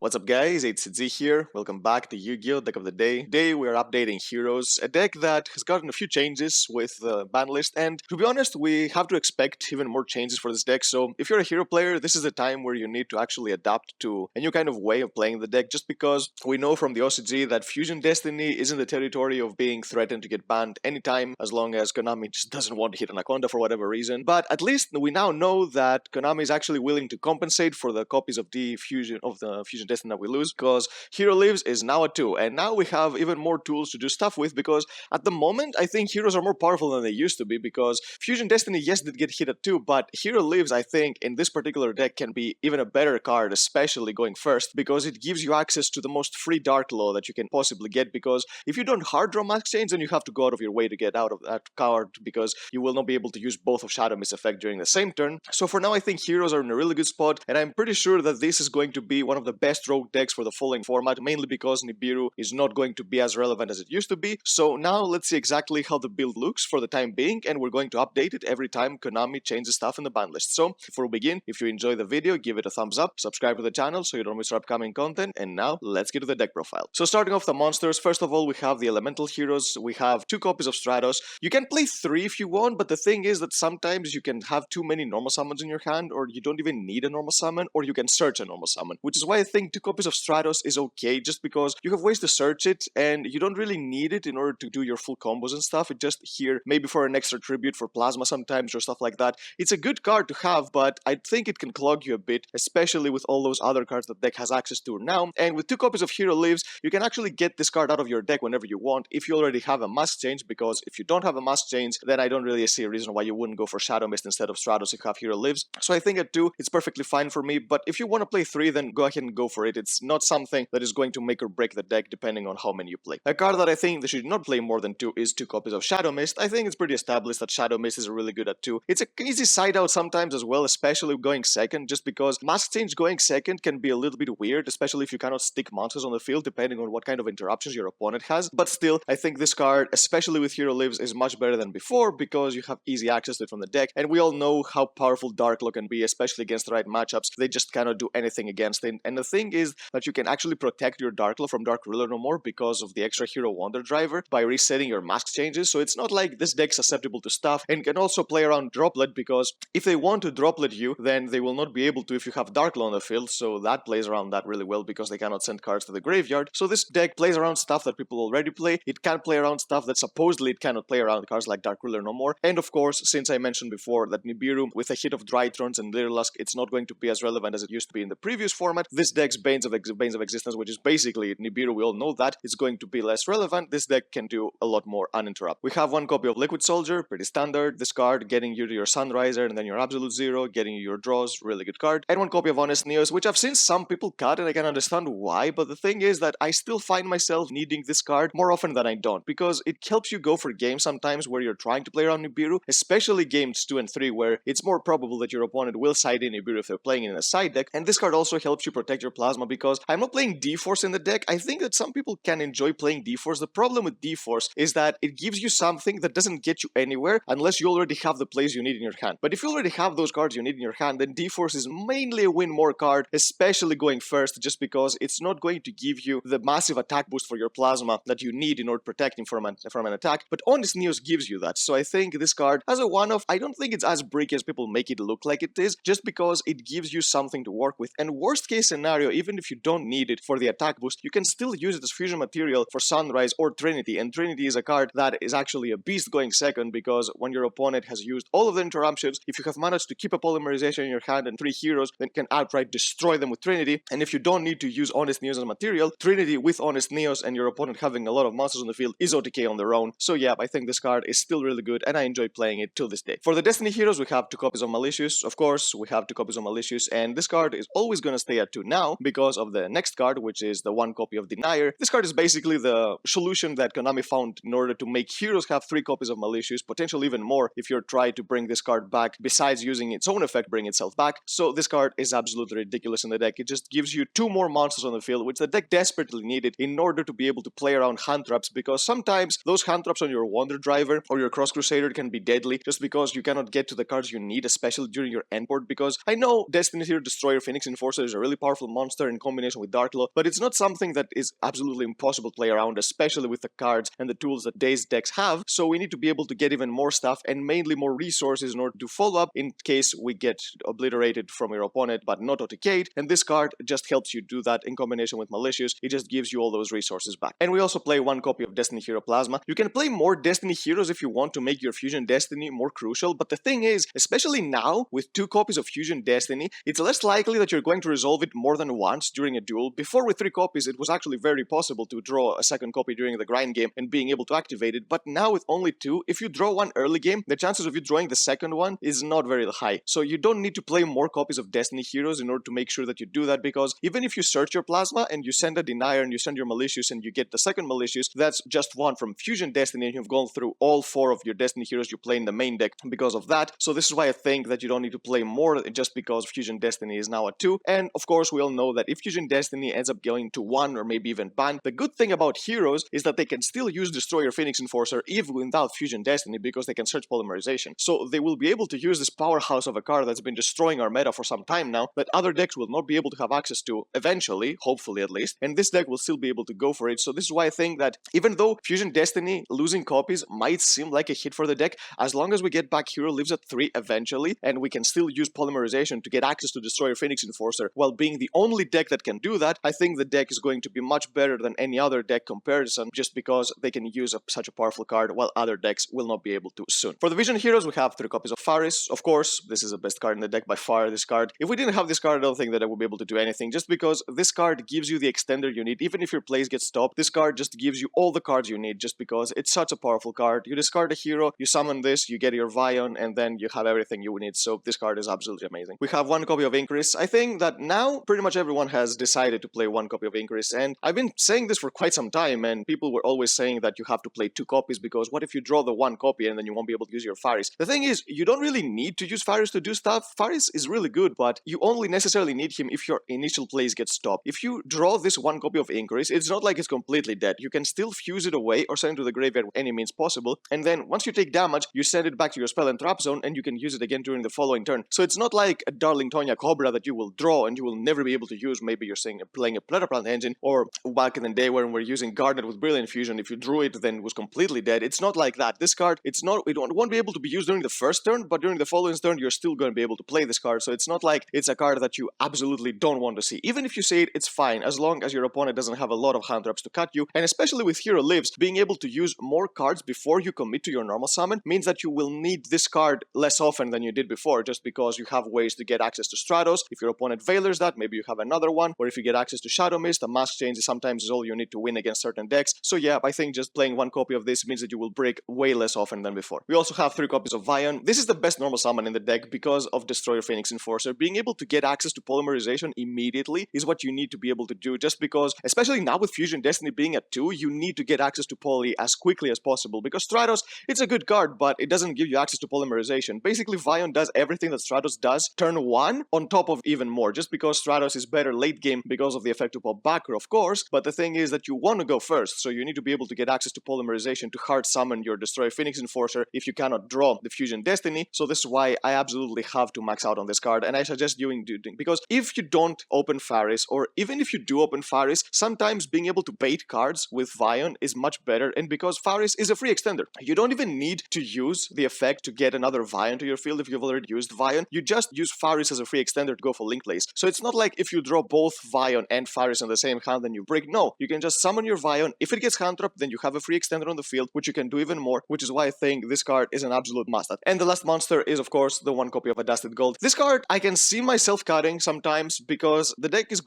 What's up guys, it's Z here, welcome back to Yu-Gi-Oh! Deck of the Day. Today we are updating Heroes, a deck that has gotten a few changes with the ban list, and to be honest, we have to expect even more changes for this deck, so if you're a hero player, this is the time where you need to actually adapt to a new kind of way of playing the deck, just because we know from the OCG that Fusion Destiny is in the territory of being threatened to get banned anytime, as long as Konami just doesn't want to hit Anaconda for whatever reason, but at least we now know that Konami is actually willing to compensate for the copies of the Fusion Destiny that we lose, because Hero Lives is now a 2, and now we have even more tools to do stuff with, because at the moment I think heroes are more powerful than they used to be, because Fusion Destiny, yes, did get hit at 2, but Hero Lives, I think, in this particular deck can be even a better card, especially going first, because it gives you access to the most free Dark Law that you can possibly get, because if you don't hard draw Mask Change, then you have to go out of your way to get out of that card, because you will not be able to use both of Shadow Mist effect during the same turn. So for now I think heroes are in a really good spot, and I'm pretty sure that this is going to be one of the best rogue decks for the following format, mainly because Nibiru is not going to be as relevant as it used to be. So now let's see exactly how the build looks for the time being, and we're going to update it every time Konami changes stuff in the ban list. So before we begin, if you enjoy the video, give it a thumbs up, subscribe to the channel so you don't miss our upcoming content, and now let's get to the deck profile. So starting off the monsters, first of all we have the elemental heroes. We have 2 copies of Stratos. You can play 3 if you want, but the thing is that sometimes you can have too many normal summons in your hand, or you don't even need a normal summon, or you can search a normal summon, which is why I think 2 copies of Stratos is okay, just because you have ways to search it and you don't really need it in order to do your full combos and stuff. It just here, maybe for an extra tribute for plasma sometimes or stuff like that. It's a good card to have, but I think it can clog you a bit, especially with all those other cards that the deck has access to now. And with 2 copies of Hero Lives, you can actually get this card out of your deck whenever you want if you already have a Mask Change, because if you don't have a Mask Change, then I don't really see a reason why you wouldn't go for Shadow Mist instead of Stratos if you have Hero Lives. So I think at 2, it's perfectly fine for me, but if you want to play 3, then go ahead and go for it. It's not something that is going to make or break the deck depending on how many you play. A card that I think they should not play more than 2 is 2 copies of Shadow Mist. I think it's pretty established that Shadow Mist is really good at 2. It's a easy side out sometimes as well, especially going second, just because Mask Change going second can be a little bit weird, especially if you cannot stick monsters on the field depending on what kind of interruptions your opponent has. But still, I think this card, especially with Hero Lives, is much better than before because you have easy access to it from the deck, and we all know how powerful Dark Law can be, especially against the right matchups. They just cannot do anything against it, and the thing is that you can actually protect your Dark Law from Dark Ruler no more because of the extra Hero Wonder driver by resetting your mask changes. So it's not like this deck's susceptible to stuff, and can also play around Droplet, because if they want to Droplet you, then they will not be able to if you have Dark Law on the field, so that plays around that really well because they cannot send cards to the graveyard. So this deck plays around stuff that people already play. It can play around stuff that supposedly it cannot play around, cards like Dark Ruler no more. And of course, since I mentioned before that Nibiru with a hit of Drytrons and Lyrilusk, it's not going to be as relevant as it used to be in the previous format. This deck's Banes of Existence, which is basically Nibiru, we all know that, is going to be less relevant. This deck can do a lot more uninterrupted. We have 1 copy of Liquid Soldier, pretty standard. This card getting you to your Sunriser and then your Absolute Zero, getting you your draws, really good card. And 1 copy of Honest Neos, which I've seen some people cut and I can understand why, but the thing is that I still find myself needing this card more often than I don't, because it helps you go for games sometimes where you're trying to play around Nibiru, especially games 2 and 3 where it's more probable that your opponent will side in Nibiru if they're playing in a side deck. And this card also helps you protect your plasma, because I'm not playing D-Force in the deck. I think that some people can enjoy playing D-Force. The problem with D-Force is that it gives you something that doesn't get you anywhere unless you already have the plays you need in your hand. But if you already have those cards you need in your hand, then D-Force is mainly a win more card, especially going first, just because it's not going to give you the massive attack boost for your plasma that you need in order to protect him from an attack, but Honest Neos gives you that. So I think this card, as a one-off, I don't think it's as bricky as people make it look like it is, just because it gives you something to work with. And worst case scenario, even if you don't need it for the attack boost, you can still use it as fusion material for Sunrise or Trinity, and Trinity is a card that is actually a beast going second, because when your opponent has used all of the interruptions, if you have managed to keep a polymerization in your hand and 3 heroes, then can outright destroy them with Trinity. And if you don't need to use Honest Neos as material, Trinity with Honest Neos and your opponent having a lot of monsters on the field is OTK on their own. So yeah, I think this card is still really good and I enjoy playing it till this day. For the Destiny heroes, we have 2 copies of Malicious. Of course, we have 2 copies of Malicious, and this card is always going to stay at 2 now because of the next card, which is the 1 copy of Denier. This card is basically the solution that Konami found in order to make heroes have 3 copies of Malicious, potentially even more if you're trying to bring this card back, besides using its own effect, bring itself back. So this card is absolutely ridiculous in the deck. It just gives you 2 more monsters on the field, which the deck desperately needed in order to be able to play around hand traps, because sometimes those hand traps on your Wonder Driver or your Cross Crusader can be deadly, just because you cannot get to the cards you need, especially during your end board. Because I know Destiny Hero Destroyer Phoenix Enforcer is a really powerful monster, monster in combination with Dark Law, but it's not something that is absolutely impossible to play around, especially with the cards and the tools that Dazed decks have. So we need to be able to get even more stuff and mainly more resources in order to follow up in case we get obliterated from your opponent but not OTK'd, and this card just helps you do that in combination with Malicious. It just gives you all those resources back. And we also play one copy of Destiny Hero Plasma. You can play more Destiny Heroes if you want to make your Fusion Destiny more crucial, but the thing is, especially now with 2 copies of Fusion Destiny, it's less likely that you're going to resolve it more than once during a duel. Before with 3 copies, it was actually very possible to draw a second copy during the grind game and being able to activate it, but now with only 2, if you draw one early game, the chances of you drawing the second one is not very high. So you don't need to play more copies of Destiny Heroes in order to make sure that you do that, because even if you search your Plasma and you send a Denier and you send your Malicious and you get the second Malicious, that's just one from Fusion Destiny and you've gone through all 4 of your Destiny Heroes you play in the main deck because of that. So this is why I think that you don't need to play more just because Fusion Destiny is now at 2. And of course we all know that if Fusion Destiny ends up going to 1 or maybe even ban, the good thing about heroes is that they can still use Destroyer Phoenix Enforcer even without Fusion Destiny because they can search Polymerization. So they will be able to use this powerhouse of a card that's been destroying our meta for some time now that other decks will not be able to have access to eventually, hopefully at least, and this deck will still be able to go for it. So this is why I think that even though Fusion Destiny losing copies might seem like a hit for the deck, as long as we get back Hero Lives at 3 eventually, and we can still use Polymerization to get access to Destroyer Phoenix Enforcer while being the only deck that can do that, I think the deck is going to be much better than any other deck comparison just because they can use such a powerful card while other decks will not be able to soon. For the Vision Heroes, we have 3 copies of Faris. Of course, this is the best card in the deck by far, this card. If we didn't have this card, I don't think that I would be able to do anything, just because this card gives you the extender you need. Even if your plays get stopped, this card just gives you all the cards you need just because it's such a powerful card. You discard a hero, you summon this, you get your Vion, and then you have everything you need. So this card is absolutely amazing. We have 1 copy of Increase. I think that now pretty much everyone has decided to play 1 copy of Increase, and I've been saying this for quite some time, and people were always saying that you have to play 2 copies because what if you draw the 1 copy and then you won't be able to use your Faris? The thing is, you don't really need to use Faris to do stuff. Faris is really good, but you only necessarily need him if your initial plays get stopped. If you draw this 1 copy of Increase, it's not like it's completely dead. You can still fuse it away or send it to the graveyard with any means possible, and then once you take damage, you send it back to your spell and trap zone and you can use it again during the following turn. So it's not like a Darling Tonya Cobra that you will draw and you will never be able to use. Maybe you're saying playing a Pletaplant engine, or back in the day when we're using Garnet with Brilliant Fusion, if you drew it then it was completely dead. It's not like that. This card, it won't be able to be used during the first turn, but during the following turn you're still going to be able to play this card. So it's not like it's a card that you absolutely don't want to see. Even if you say it, it's fine as long as your opponent doesn't have a lot of hand traps to cut you. And especially with Hero Lives, being able to use more cards before you commit to your normal summon means that you will need this card less often than you did before, just because you have ways to get access to Stratos. If your opponent Veilers that, maybe you have another one, or if you get access to Shadow Mist, a Mask Change sometimes is all you need to win against certain decks. So yeah, I think just playing 1 copy of this means that you will break way less often than before. We also have 3 copies of Vion. This is the best normal summon in the deck because of Destroyer Phoenix Enforcer. Being able to get access to Polymerization immediately is what you need to be able to do, just because, especially now with Fusion Destiny being at 2, you need to get access to Poly as quickly as possible, because Stratos, it's a good card, but it doesn't give you access to Polymerization. Basically, Vion does everything that Stratos does turn 1 on top of even more, just because Stratos is better late game because of the effect to pop backer, of course, but the thing is that you want to go first, so you need to be able to get access to Polymerization to hard summon your Destroyer Phoenix Enforcer if you cannot draw the Fusion Destiny. So this is why I absolutely have to max out on this card, and I suggest doing because if you don't open Faris, or even if you do open Faris, sometimes being able to bait cards with Vion is much better, and because Faris is a free extender, you don't even need to use the effect to get another Vion to your field if you've already used Vion. You just use Faris as a free extender to go for link plays. So it's not like if you draw both Vion and Faris in the same hand then you break. No, you can just summon your Vion. If it gets hand trapped, then you have a free extender on the field, which you can do even more, which is why I think this card is an absolute must-have. And the last monster is, of course, the 1 copy of Adusted Gold. This card I can see myself cutting sometimes because the deck is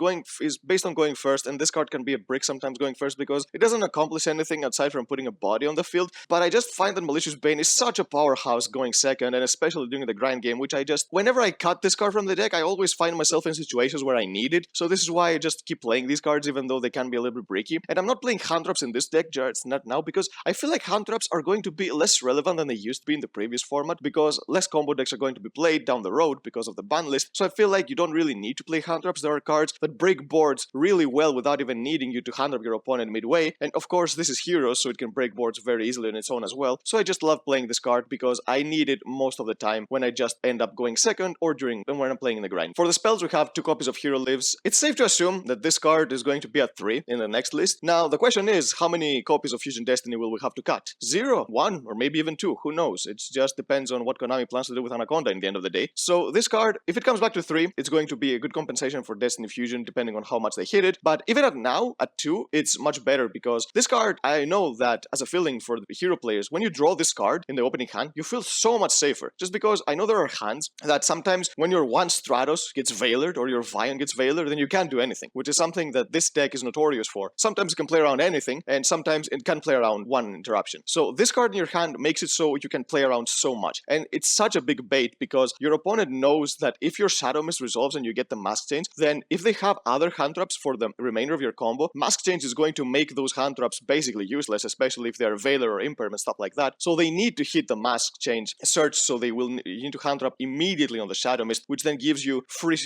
based on going first, and this card can be a brick sometimes going first because it doesn't accomplish anything outside from putting a body on the field. But I just find that Malicious Bane is such a powerhouse going second, and especially during the grind game, which whenever I cut this card from the deck, I always find myself in situations where I need it. So this is why I just keep playing these cards, even though they can be a little bit bricky. And I'm not playing hand traps in this deck, just not now, because I feel like hand traps are going to be less relevant than they used to be in the previous format, because less combo decks are going to be played down the road because of the ban list. So I feel like you don't really need to play hand traps. There are cards that break boards really well without even needing you to hand trap your opponent midway. And of course, this is Heroes, so it can break boards very easily on its own as well. So I just love playing this card because I need it most of the time when I just end up going second or when I'm playing in the grind. For the spells, we have 2 copies of Hero Lives. Lives, it's safe to assume that this card is going to be at 3 in the next list. Now, the question is, how many copies of Fusion Destiny will we have to cut? 0, 1, or maybe even 2, who knows? It just depends on what Konami plans to do with Anaconda in the end of the day. So this card, if it comes back to 3, it's going to be a good compensation for Destiny Fusion depending on how much they hit it. But even at now, at 2, it's much better because this card, I know that as a feeling for the hero players, when you draw this card in the opening hand, you feel so much safer. Just because I know there are hands that sometimes when your one Stratos gets Veilered or your Vion gets Veilered, then you can't do anything, which is something that this deck is notorious for. Sometimes it can play around anything, and sometimes it can play around one interruption. So this card in your hand makes it so you can play around so much. And it's such a big bait because your opponent knows that if your Shadow Mist resolves and you get the Mask Change, then if they have other hand traps for the remainder of your combo, Mask Change is going to make those hand traps basically useless, especially if they're Veiler or Imperm and stuff like that. So they need to hit the Mask Change search, so you need to hand trap immediately on the Shadow Mist, which then gives you free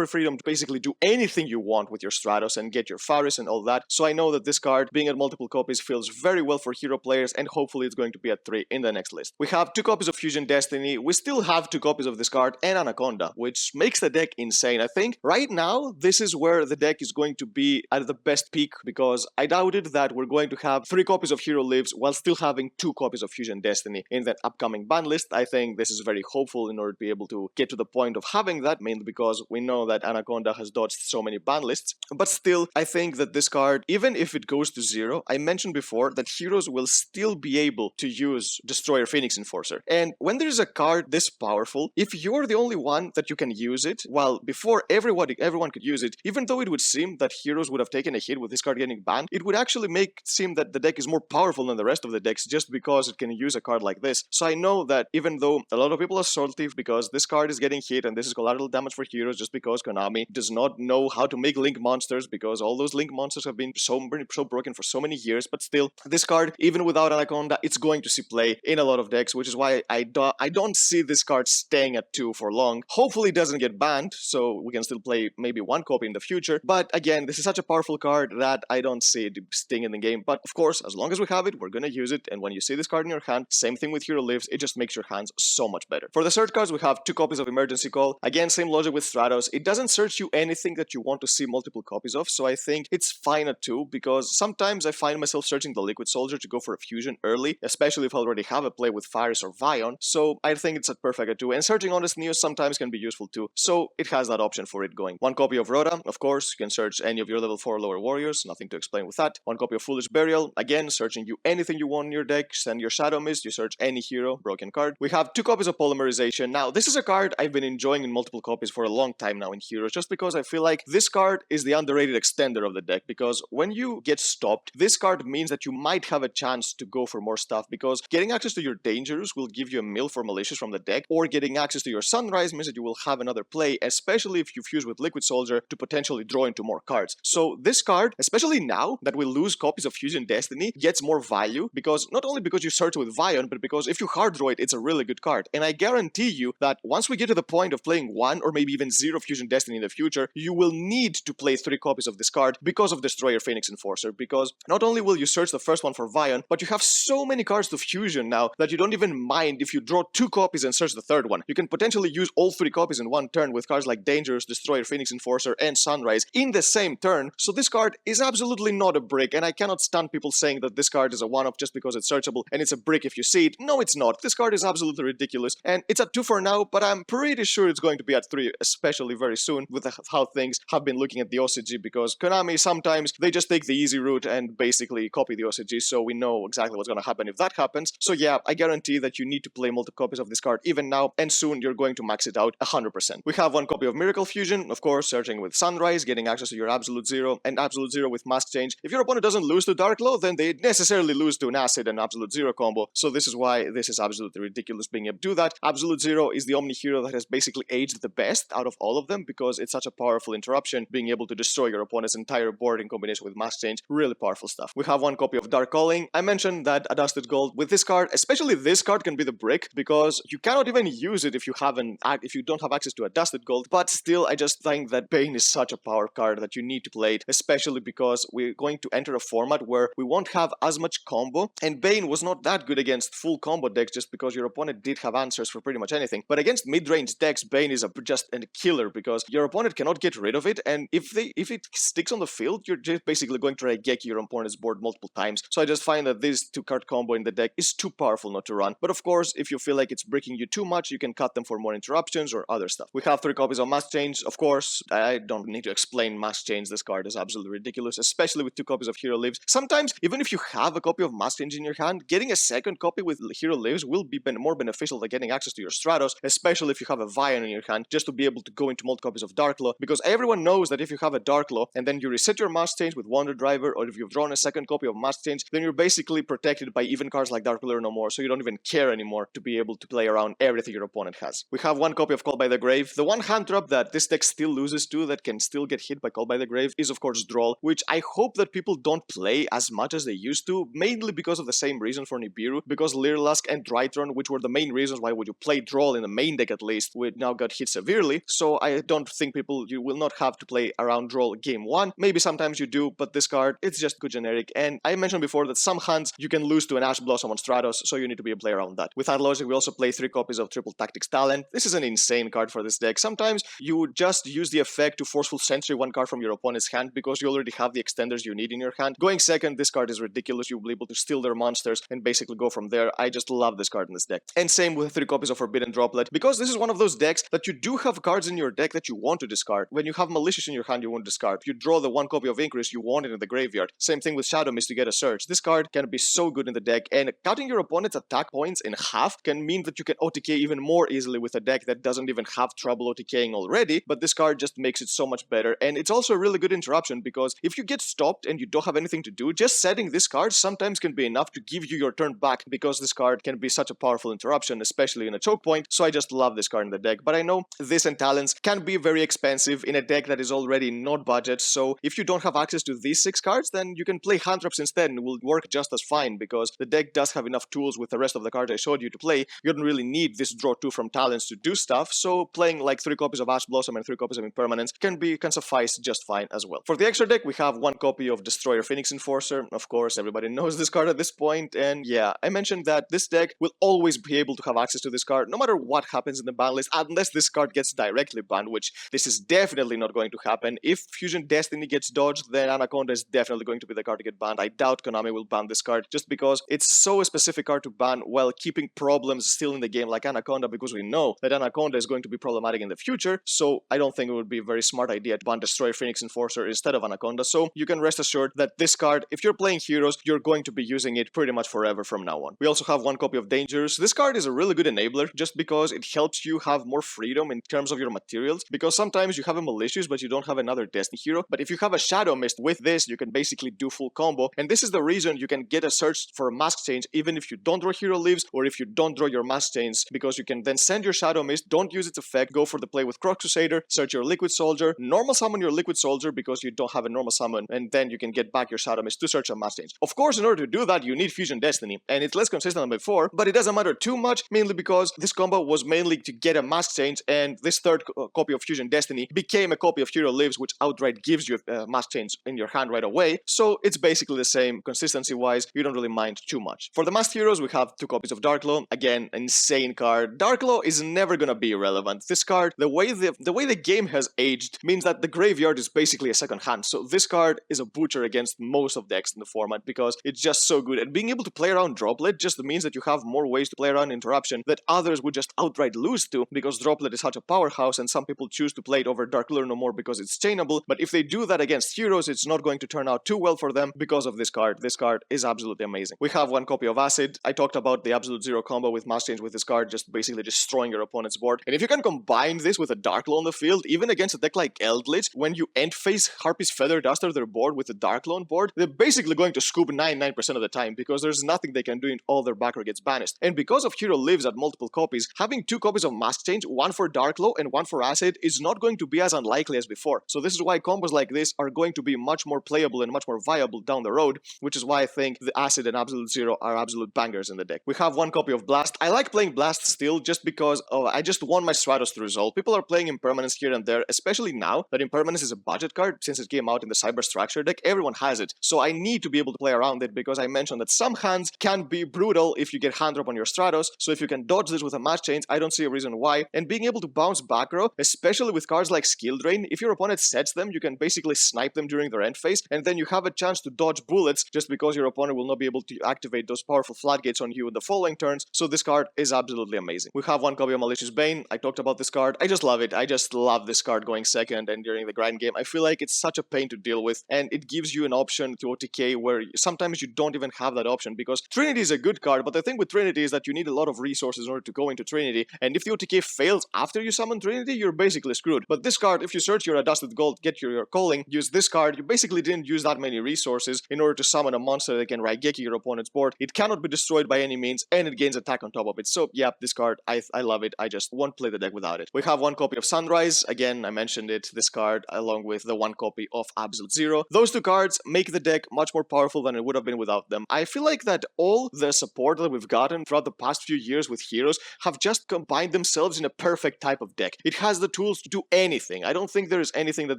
freedom to basically do anything you want with your Stratos and get your Faris and all that. So I know that this card, being at multiple copies, feels very well for hero players, and hopefully it's going to be at 3 in the next list. We have 2 copies of Fusion Destiny, we still have 2 copies of this card and Anaconda, which makes the deck insane. I think right now, this is where the deck is going to be at the best peak, because I doubted that we're going to have 3 copies of Hero Lives while still having 2 copies of Fusion Destiny in the upcoming ban list. I think this is very hopeful in order to be able to get to the point of having that, mainly because we know that Anaconda has dodged so many ban lists. But still, I think that this card, even if it goes to 0, I mentioned before that heroes will still be able to use Destroyer Phoenix Enforcer. And when there's a card this powerful, if you're the only one that you can use it, while before everyone could use it, even though it would seem that heroes would have taken a hit with this card getting banned, it would actually make it seem that the deck is more powerful than the rest of the decks just because it can use a card like this. So I know that even though a lot of people are salty because this card is getting hit and this is collateral damage for heroes just because Konami does not know how to make Link monsters, because all those Link monsters have been so broken for so many years, but still, this card, even without Anaconda, it's going to see play in a lot of decks, which is why I don't see this card staying at 2 for long. Hopefully it doesn't get banned, so we can still play maybe 1 copy in the future, but again, this is such a powerful card that I don't see it staying in the game. But of course, as long as we have it, we're gonna use it, and when you see this card in your hand, same thing with Hero Lives, it just makes your hands so much better. For the search cards, we have 2 copies of Emergency Call. Again, same logic with Stratos. It doesn't search you anything that you want to see multiple copies of, so I think it's fine at 2, because sometimes I find myself searching the Liquid Soldier to go for a fusion early, especially if I already have a play with Faris or Vion, so I think it's at perfect at 2, and searching Honest News sometimes can be useful too, so it has that option for it going. 1 copy of Rhoda, of course, you can search any of your level 4 or lower warriors, nothing to explain with that. 1 copy of Foolish Burial, again, searching you anything you want in your deck, send your Shadow Mist, you search any hero, broken card. We have 2 copies of Polymerization. Now, this is a card I've been enjoying in multiple copies for a long time now in Heroes, just because I feel like this card is the underrated extender of the deck, because when you get stopped, this card means that you might have a chance to go for more stuff, because getting access to your Dangerous will give you a mill for Malicious from the deck, or getting access to your Sunrise means that you will have another play, especially if you fuse with Liquid Soldier to potentially draw into more cards. So this card, especially now that we lose copies of Fusion Destiny, gets more value, because not only because you search with Vion, but because if you hard draw it, it's a really good card. And I guarantee you that once we get to the point of playing 1 or maybe even 0 Fusion Destiny in the future, you will need to play 3 copies of this card because of Destroyer Phoenix Enforcer, because not only will you search the first one for Vion, but you have so many cards to fusion now that you don't even mind if you draw 2 copies and search the third one. You can potentially use all 3 copies in one turn with cards like Dangerous, Destroyer Phoenix Enforcer, and Sunrise in the same turn, so this card is absolutely not a brick, and I cannot stand people saying that this card is a one-off just because it's searchable and it's a brick if you see it. No, it's not. This card is absolutely ridiculous, and it's at 2 for now, but I'm pretty sure it's going to be at 3, especially very soon, with how things have been looking at the OCG, because Konami, sometimes they just take the easy route and basically copy the OCG, so we know exactly what's going to happen if that happens. So yeah, I guarantee that you need to play multiple copies of this card even now, and soon you're going to max it out 100%. We have 1 copy of Miracle Fusion, of course, searching with Sunrise, getting access to your Absolute Zero, and Absolute Zero with Mask Change. If your opponent doesn't lose to Dark Law, then they necessarily lose to an Acid and Absolute Zero combo, so this is why this is absolutely ridiculous being able to do that. Absolute Zero is the Omni hero that has basically aged the best out of all of them, because it's such a powerful interruption, being able to destroy your opponent's entire board in combination with Mask Change. Really powerful stuff. We have 1 copy of Dark Calling. I mentioned that Adjusted Gold with this card, especially this card, can be the brick, because you cannot even use it if you don't have access to Adjusted Gold, but still, I just think that Bane is such a power card that you need to play it, especially because we're going to enter a format where we won't have as much combo, and Bane was not that good against full combo decks just because your opponent did have answers for pretty much anything, but against mid-range decks, Bane is just a killer, because your opponent cannot get rid of it, and if it sticks on the field, you're just basically going to Raigeki your opponent's board multiple times. So I just find that this 2-card combo in the deck is too powerful not to run. But of course, if you feel like it's breaking you too much, you can cut them for more interruptions or other stuff. We have 3 copies of Mask Change. Of course, I don't need to explain Mask Change. This card is absolutely ridiculous, especially with 2 copies of Hero Lives. Sometimes, even if you have a copy of Mask Change in your hand, getting a second copy with Hero Lives will be more beneficial than getting access to your Stratos, especially if you have a Vian in your hand, just to be able to go into multiple copies of Dark Law, because everyone knows that if you have a Dark Law and then you reset your Mask Change with Wonder Driver, or if you've drawn a second copy of Mask Change, then you're basically protected by even cards like Dark Blur no more, so you don't even care anymore to be able to play around everything your opponent has. We have 1 copy of Call by the Grave. The one hand trap that this deck still loses to, that can still get hit by Call by the Grave, is of course Droll, which I hope that people don't play as much as they used to, mainly because of the same reason for Nibiru, because Lyrlask and Drytron, which were the main reasons why would you play Droll in the main deck at least, would now got hit severely, so I don't think you will not have to play around Droll game 1. Maybe sometimes you do, but this card, it's just good generic, and I mentioned before that some hands you can lose to an Ash Blossom on Stratos, so you need to be able to play around that. With that logic, we also play 3 copies of Triple Tactics Talent. This is an insane card for this deck. Sometimes you would just use the effect to Forceful Sentry 1 card from your opponent's hand because you already have the extenders you need in your hand. Going second, this card is ridiculous. You'll be able to steal their monsters and basically go from there. I just love this card in this deck. And same with 3 copies of Forbidden Droplet, because this is one of those decks that you do have cards in your deck that you want to discard. When you have Malicious in your hand, you won't discard. You draw the 1 copy of Increase, you want it in the graveyard. Same thing with Shadow Mist to get a Surge. This card can be so good in the deck, and cutting your opponent's attack points in half can mean that you can OTK even more easily with a deck that doesn't even have trouble OTKing already, but this card just makes it so much better. And it's also a really good interruption, because if you get stopped and you don't have anything to do, just setting this card sometimes can be enough to give you your turn back, because this card can be such a powerful interruption, especially in a choke point. So I just love this card in the deck. But I know this and Talents can be very expensive in a deck that is already not budget, so if you don't have access to these 6 cards, then you can play hand traps instead and it will work just as fine, because the deck does have enough tools with the rest of the cards I showed you to play. You don't really need this draw 2 from Talents to do stuff, so playing like 3 copies of Ash Blossom and 3 copies of Impermanence can suffice just fine as well. For the extra deck, we have 1 copy of Destroyer Phoenix Enforcer. Of course, everybody knows this card at this point, and yeah, I mentioned that this deck will always be able to have access to this card, no matter what happens in the ban list, unless this card gets directly banned, which this is definitely not going to happen. If Fusion Destiny gets dodged, then Anaconda is definitely going to be the card to get banned. I doubt Konami will ban this card, just because it's so a specific card to ban while keeping problems still in the game like Anaconda, because we know that Anaconda is going to be problematic in the future, so I don't think it would be a very smart idea to ban Destroyer Phoenix Enforcer instead of Anaconda. So you can rest assured that this card, if you're playing Heroes, you're going to be using it pretty much forever from now on. We also have 1 copy of Dangers. This card is a really good enabler, just because it helps you have more freedom in terms of your materials, because sometimes you have a Malicious but you don't have another Destiny hero, but if you have a Shadow Mist with this, you can basically do full combo, and this is the reason you can get a search for a Mask Change even if you don't draw Hero Leaves or if you don't draw your Mask Change, because you can then send your Shadow Mist, don't use its effect, go for the play with Croc Crusader, search your Liquid Soldier, normal summon your Liquid Soldier because you don't have a normal summon, and then you can get back your Shadow Mist to search a Mask Change. Of course, in order to do that, you need Fusion Destiny, and it's less consistent than before, but it doesn't matter too much, mainly because this combo was mainly to get a Mask Change, and this third copy of Fusion Destiny became a copy of Hero Lives, which outright gives you a Mask Change in your hand right away, so it's basically the same consistency-wise. You don't really mind too much. For the Masked Heroes, we have 2 copies of Darklaw. Again, insane card. Darklaw is never gonna be irrelevant. This card, the way the game has aged, means that the graveyard is basically a second hand, so this card is a butcher against most of decks in the format, because it's just so good, and being able to play around Droplet just means that you have more ways to play around Interruption that others would just outright lose to, because Droplet is such a powerhouse, and some people choose to play it over Dark Lure no more because it's chainable, but if they do that against Heroes, it's not going to turn out too well for them because of this card. This card is absolutely amazing. We have 1 copy of Acid. I talked about the Absolute Zero combo with Mask Change with this card, just basically destroying your opponent's board, and if you can combine this with a Dark Law on the field, even against a deck like Eldritch, when you end phase Harpy's Feather Duster their board with a Dark Law on board, they're basically going to scoop 99% of the time, because there's nothing they can do and all their backer gets banished. And because of Hero Lives at multiple copies, having 2 copies of Mask Change, 1 for Dark Law and 1 for Acid, is not going to be as unlikely as before. So this is why combos like this are going to be much more playable and much more viable down the road, which is why I think the Acid and Absolute Zero are absolute bangers in the deck. We have 1 copy of Blast. I like playing Blast still just because I just want my Stratos to resolve. People are playing Impermanence here and there, especially now that Impermanence is a budget card since it came out in the Cyber Structure deck. Everyone has it, so I need to be able to play around it, because I mentioned that some hands can be brutal if you get hand drop on your Stratos, so if you can dodge this with a Mask Change, I don't see a reason why, and being able to bounce back row, especially with with cards like Skill Drain, if your opponent sets them, you can basically snipe them during their end phase, and then you have a chance to dodge bullets just because your opponent will not be able to activate those powerful floodgates on you in the following turns. So this card is absolutely amazing. We have one copy of Malicious Bane. I talked about this card. I just love it. I just love this card going second and during the grind game. I feel like it's such a pain to deal with, and it gives you an option to OTK where sometimes you don't even have that option, because Trinity is a good card, but the thing with Trinity is that you need a lot of resources in order to go into Trinity, and if the OTK fails after you summon Trinity, you're basically screwed. But this card, if you search your Adjusted Gold, get your calling, use this card, you basically didn't use that many resources in order to summon a monster that can Raigeki your opponent's board. It cannot be destroyed by any means, and it gains attack on top of it. So yeah, this card, I love it. I just won't play the deck without it. We have one copy of Sunrise. Again, I mentioned it, this card, along with the one copy of Absolute Zero. Those two cards make the deck much more powerful than it would have been without them. I feel like that all the support that we've gotten throughout the past few years with heroes have just combined themselves in a perfect type of deck. It has the tools to do anything. I don't think there is anything that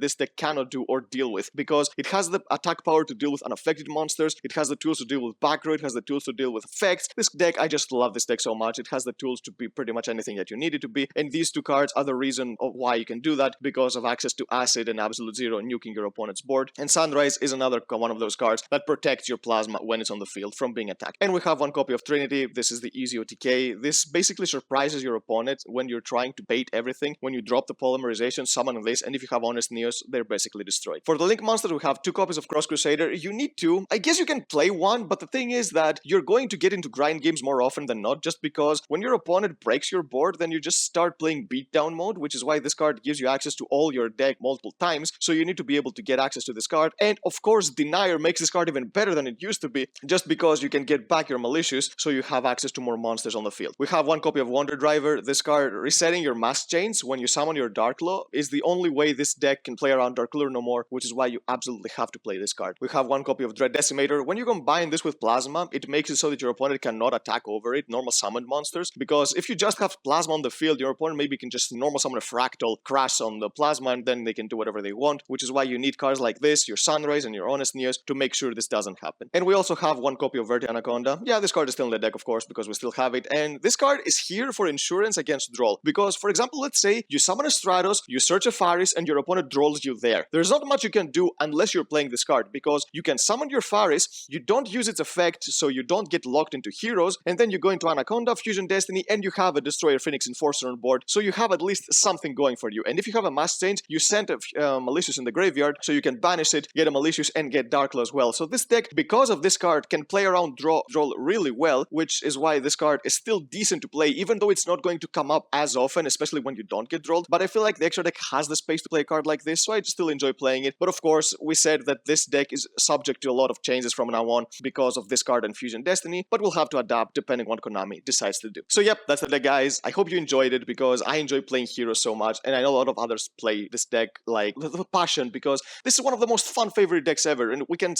this deck cannot do or deal with, because it has the attack power to deal with unaffected monsters, it has the tools to deal with back row, it has the tools to deal with effects. This deck, I just love this deck so much. It has the tools to be pretty much anything that you need it to be, and these two cards are the reason of why you can do that, because of access to Acid and Absolute Zero nuking your opponent's board. And Sunrise is another one of those cards that protects your plasma when it's on the field from being attacked. And we have one copy of Trinity. This is the easy OTK. This basically surprises your opponent when you're trying to bait everything. When you drop the polymerization, summon this, and if you have Honest Neos, they're basically destroyed. For the Link monsters, we have two copies of Cross Crusader. You need two. I guess you can play one, but the thing is that you're going to get into grind games more often than not, just because when your opponent breaks your board, then you just start playing beatdown mode, which is why this card gives you access to all your deck multiple times, so you need to be able to get access to this card. And of course, Denier makes this card even better than it used to be, just because you can get back your Malicious, so you have access to more monsters on the field. We have one copy of Wonder Driver. This card, resetting your Mask Chains when you summon your Dark Law, is the only way this deck can play around Dark Lure no more, which is why you absolutely have to play this card. We have one copy of Dread Decimator. When you combine this with Plasma, it makes it so that your opponent cannot attack over it, normal summoned monsters, because if you just have Plasma on the field, your opponent maybe can just normal summon a Fractal, crash on the Plasma, and then they can do whatever they want, which is why you need cards like this, your Sunrise and your Honest Neos, to make sure this doesn't happen. And we also have one copy of Verti Anaconda. Yeah, this card is still in the deck, of course, because we still have it, and this card is here for insurance against draw, because, for example, let's say you summon a Stratos, you search a Faris, and your opponent draws you there. There's not much you can do unless you're playing this card, because you can summon your Faris, you don't use its effect, so you don't get locked into heroes, and then you go into Anaconda, Fusion Destiny, and you have a Destroyer Phoenix Enforcer on board, so you have at least something going for you. And if you have a Mask Change, you send a Malicious in the graveyard, so you can banish it, get a Malicious, and get Dark Law as well. So this deck, because of this card, can play around draw really well, which is why this card is still decent to play, even though it's not going to come up as often, especially when you don't get drawn. But I feel like the extra deck has the space to play a card like this, so I still enjoy playing it. But of course, we said that this deck is subject to a lot of changes from now on because of this card and Fusion Destiny, but we'll have to adapt depending on what Konami decides to do. So yep, that's the deck, guys. I hope you enjoyed it, because I enjoy playing heroes so much, and I know a lot of others play this deck like with passion, because this is one of the most fun favorite decks ever, and we can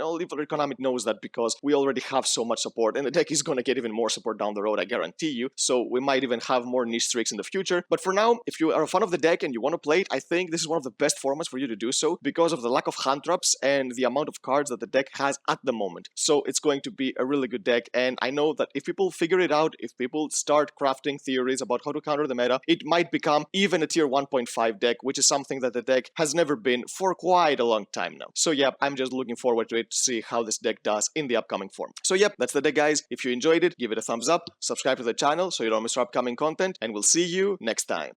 all Konami knows that, because we already have so much support, and the deck is gonna get even more support down the road, I guarantee you. So we might even have more niche tricks in the future. But for now, if you are a fan of the deck and you want to play it, I think this is one of the best formats for you to do so, because of the lack of hand traps and the amount of cards that the deck has at the moment. So it's going to be a really good deck, and I know that if people figure it out, if people start crafting theories about how to counter the meta, it might become even a tier 1.5 deck, which is something that the deck has never been for quite a long time now. So yeah, I'm just looking forward to it, to see how this deck does in the upcoming form. So yep, that's the deck, guys. If you enjoyed it, give it a thumbs up, subscribe to the channel so you don't miss our upcoming content, and we'll see you next time.